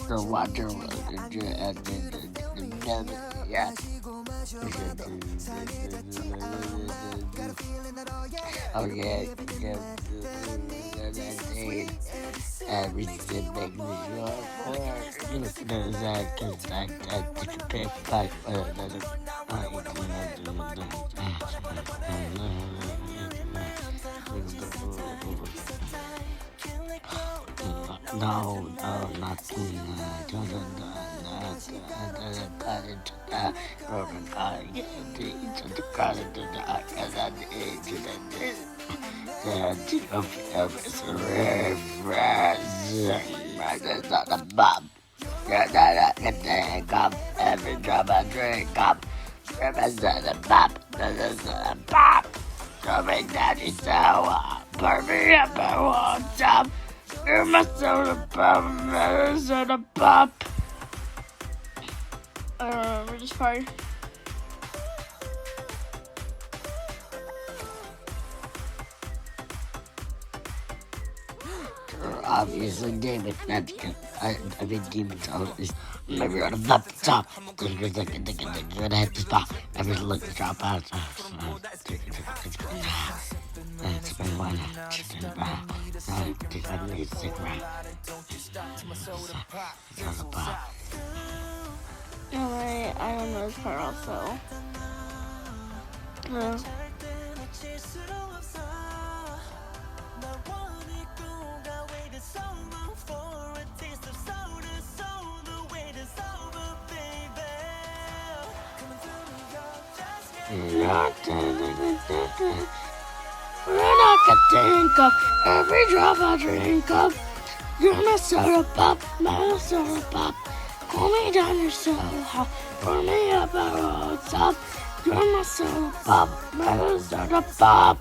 the water and yeah. Oh yeah, everything makes me sure for listeners that can take a pick back another. No, no, nothing. Got into that. Urban got into the got into that. And then into the of his reference. Not a bum. Yeah, that cup. Every drop I drink up. Represent a bop. This is a bop. Coming down your sour. Pour me up, I want some. You're my soda pop, soda pop. I don't remember this part. Obviously, David, not because I mean, Demon's always maybe on the top. Gonna hit the spot. Never look the drop out. It's been one. It's been bad. I need a cigarette. It's on the pop. No, I don't know this part also. When I can think of every drop I drink of, you're my soda pop, my soda pop. Call me down your soul, pour me up a road top. You're my soda pop, my soda pop.